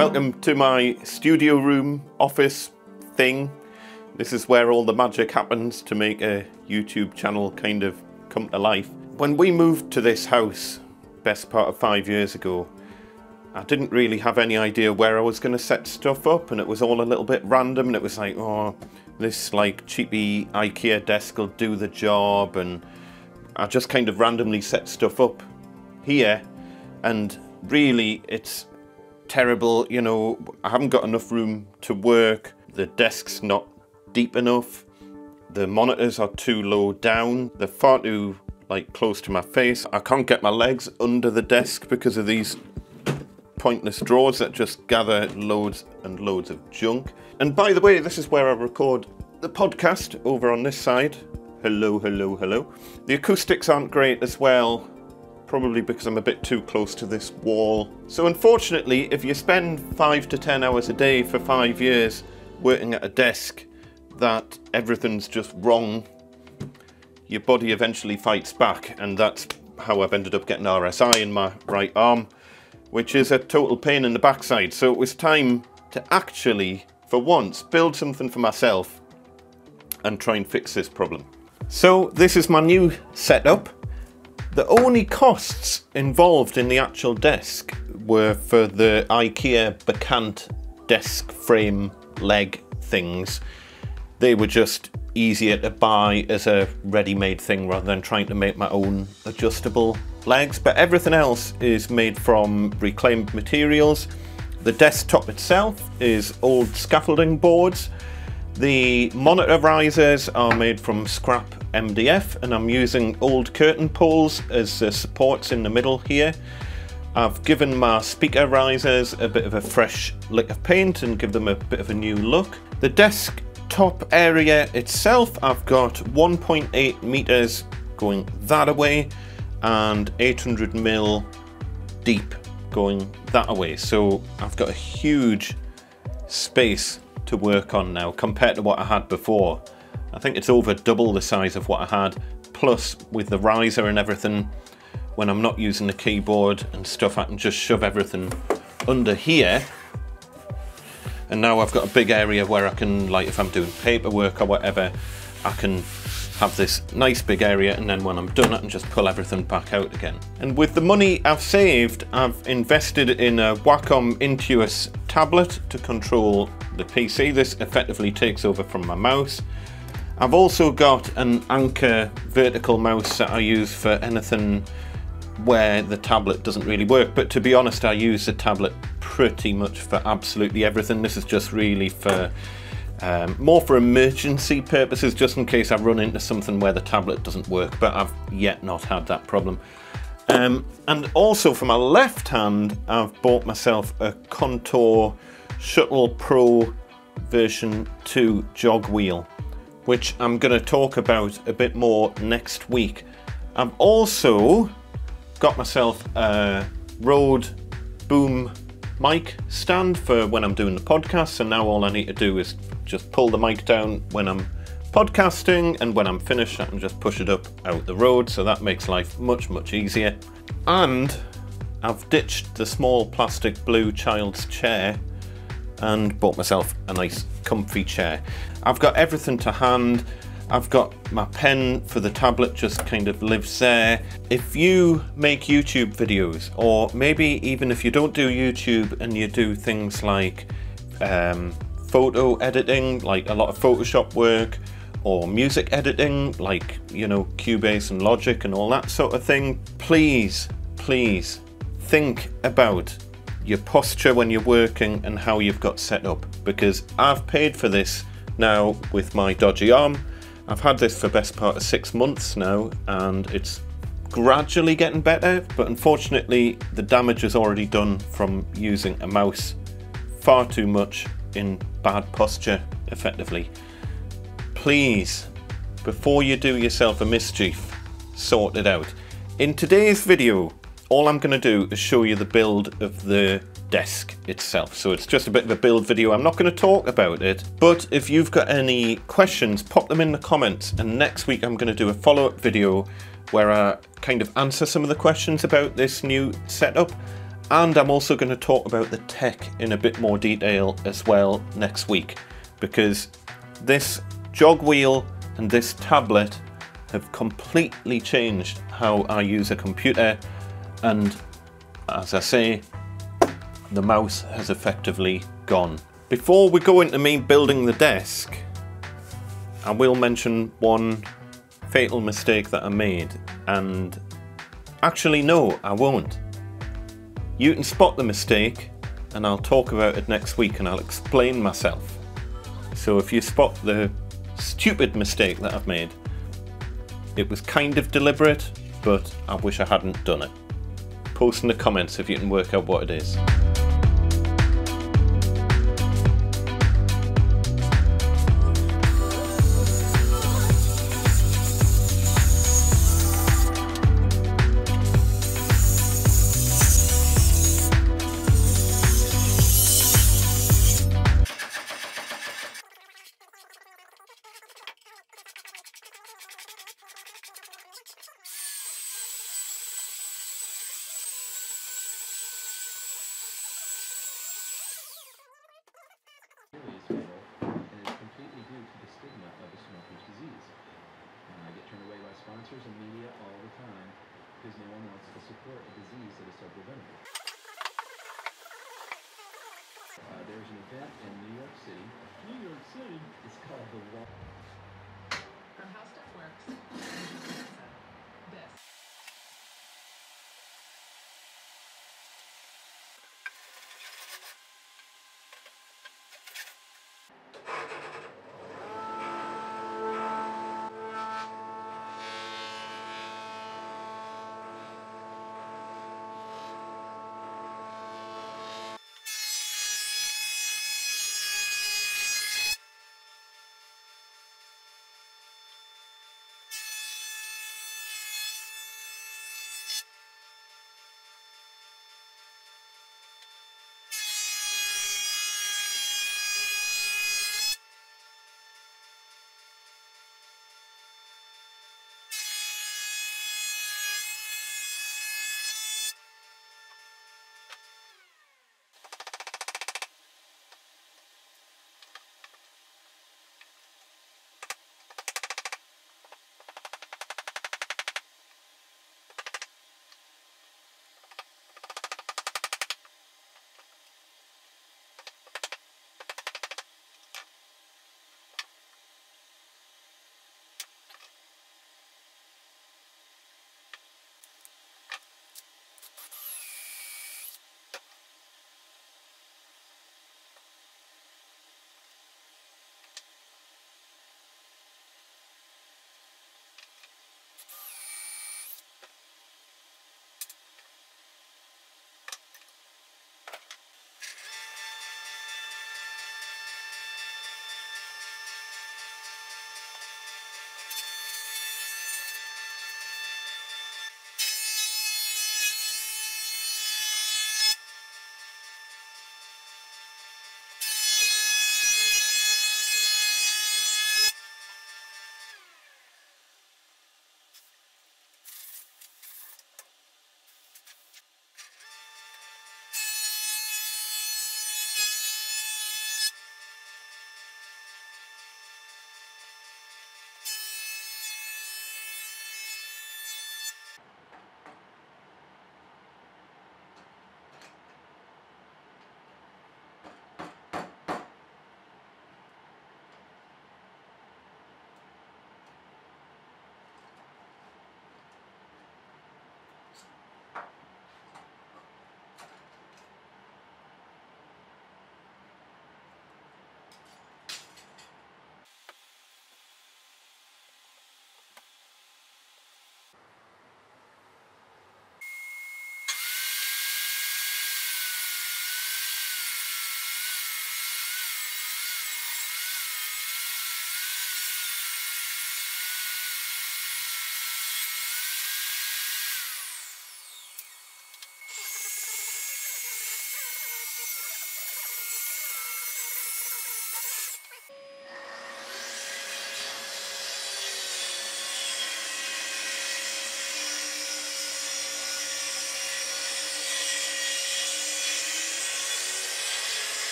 Welcome to my studio room office thing. This is where all the magic happens to make a YouTube channel kind of come to life. When we moved to this house, best part of 5 years ago, I didn't really have any idea where I was going to set stuff up, and it was all a little bit random, and it was like, oh, this like cheapy IKEA desk will do the job, and I just kind of randomly set stuff up here, and really it's terrible. You know, I haven't got enough room to work, the desk's not deep enough, the monitors are too low down, they're far too like close to my face, I can't get my legs under the desk because of these pointless drawers that just gather loads and loads of junk. And by the way, this is where I record the podcast, over on this side. Hello, hello, hello. The acoustics aren't great as well, probably because I'm a bit too close to this wall. So unfortunately, if you spend 5 to 10 hours a day for 5 years working at a desk that everything's just wrong, your body eventually fights back, and that's how I've ended up getting RSI in my right arm, which is a total pain in the backside. So it was time to actually, for once, build something for myself and try and fix this problem. So this is my new setup. The only costs involved in the actual desk were for the IKEA Bekant desk frame leg things. They were just easier to buy as a ready-made thing rather than trying to make my own adjustable legs, but everything else is made from reclaimed materials. The desktop itself is old scaffolding boards. The monitor risers are made from scrap MDF, and I'm using old curtain poles as supports in the middle here. I've given my speaker risers a bit of a fresh lick of paint and give them a bit of a new look. The desktop area itself, I've got 1.8 meters going that away and 800mm deep going that away. So I've got a huge space to work on now compared to what I had before. I think it's over double the size of what I had, plus with the riser and everything, when I'm not using the keyboard and stuff, I can just shove everything under here. And now I've got a big area where I can, like if I'm doing paperwork or whatever, I can have this nice big area, and then when I'm done I can just pull everything back out again. And with the money I've saved, I've invested in a Wacom Intuos tablet to control the PC. This effectively takes over from my mouse. I've also got an Anker vertical mouse that I use for anything where the tablet doesn't really work, but to be honest, I use the tablet pretty much for absolutely everything. This is just really for more for emergency purposes, just in case I run into something where the tablet doesn't work, but I've yet not had that problem. And also for my left hand, I've bought myself a Contour Shuttle Pro version 2 jog wheel, which I'm going to talk about a bit more next week. I've also got myself a Rode boom mic stand for when I'm doing the podcast, so now all I need to do is just pull the mic down when I'm podcasting, and when I'm finished I can just push it up out the road, so that makes life much easier. And I've ditched the small plastic blue child's chair and bought myself a nice comfy chair. I've got everything to hand. I've got my pen for the tablet, just kind of lives there. If you make YouTube videos, or maybe even if you don't do YouTube and you do things like photo editing, like a lot of Photoshop work, or music editing, like, you know, Cubase and Logic and all that sort of thing, please think about your posture when you're working and how you've got set up, because I've paid for this now with my dodgy arm. I've had this for the best part of 6 months now, and it's gradually getting better, but unfortunately the damage is already done from using a mouse far too much in bad posture, effectively. Please, before you do yourself a mischief, sort it out. In today's video, all I'm going to do is show you the build of the desk itself. So it's just a bit of a build video. I'm not going to talk about it, but if you've got any questions, pop them in the comments, and next week I'm going to do a follow-up video where I kind of answer some of the questions about this new setup, And I'm also going to talk about the tech in a bit more detail as well next week, because this jog wheel and this tablet have completely changed how I use a computer, and as I say, the mouse has effectively gone. Before we go into me building the desk, I will mention one fatal mistake that I made, and actually no, I won't. You can spot the mistake and I'll talk about it next week and I'll explain myself. So if you spot the stupid mistake that I've made, it was kind of deliberate, but I wish I hadn't done it. Post in the comments if you can work out what it is. And is completely due to the stigma of the smoker's disease. I get turned away by sponsors and media all the time because no one wants to support a disease that is so preventable. There's an event in New York City. New York City? It's called the Wall. From how stuff works. This.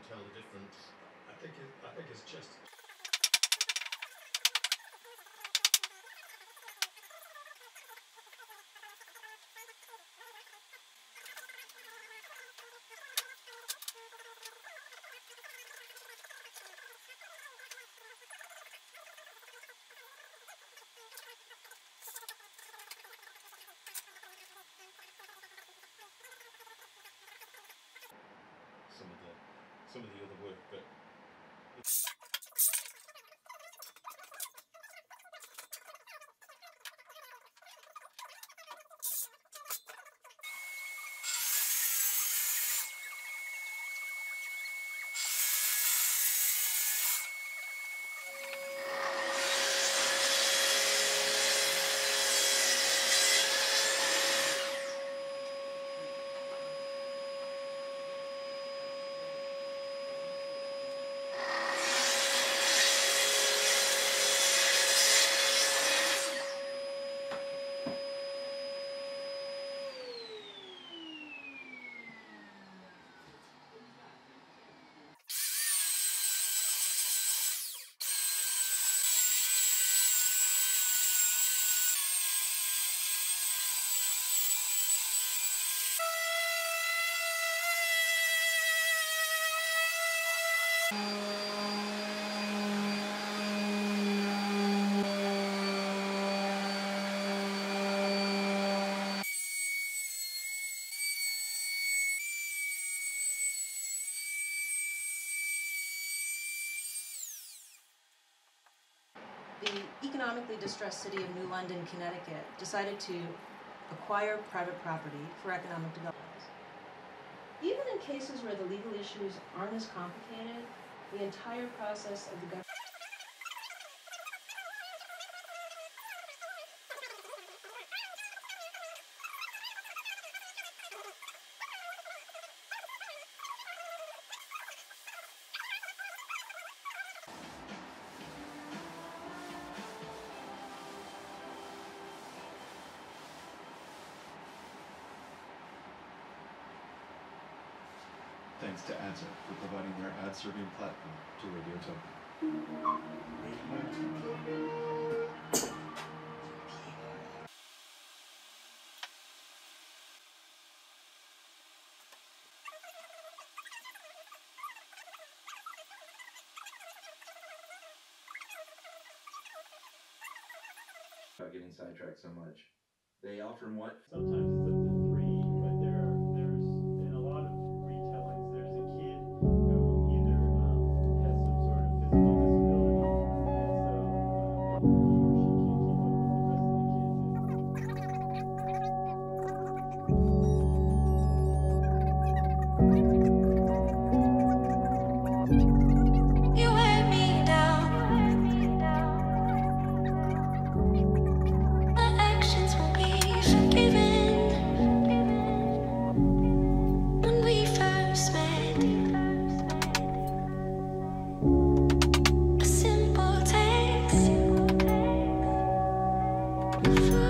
tell the difference? I think it's just. Some of the other work, but The economically distressed city of New London, Connecticut, decided to acquire private property for economic development. Even in cases where the legal issues aren't as complicated, the entire process of the government Thanks to Adzer for providing their ad-serving platform to Radio Token. About getting sidetracked so much. They often what? Sometimes it's up to 3, but there's in a lot of retellings, there's a kid who either has some sort of physical disability, and so he or she can't keep up with the rest of the kids. You weigh me down. My actions will be forgiven. When we first met, a simple text for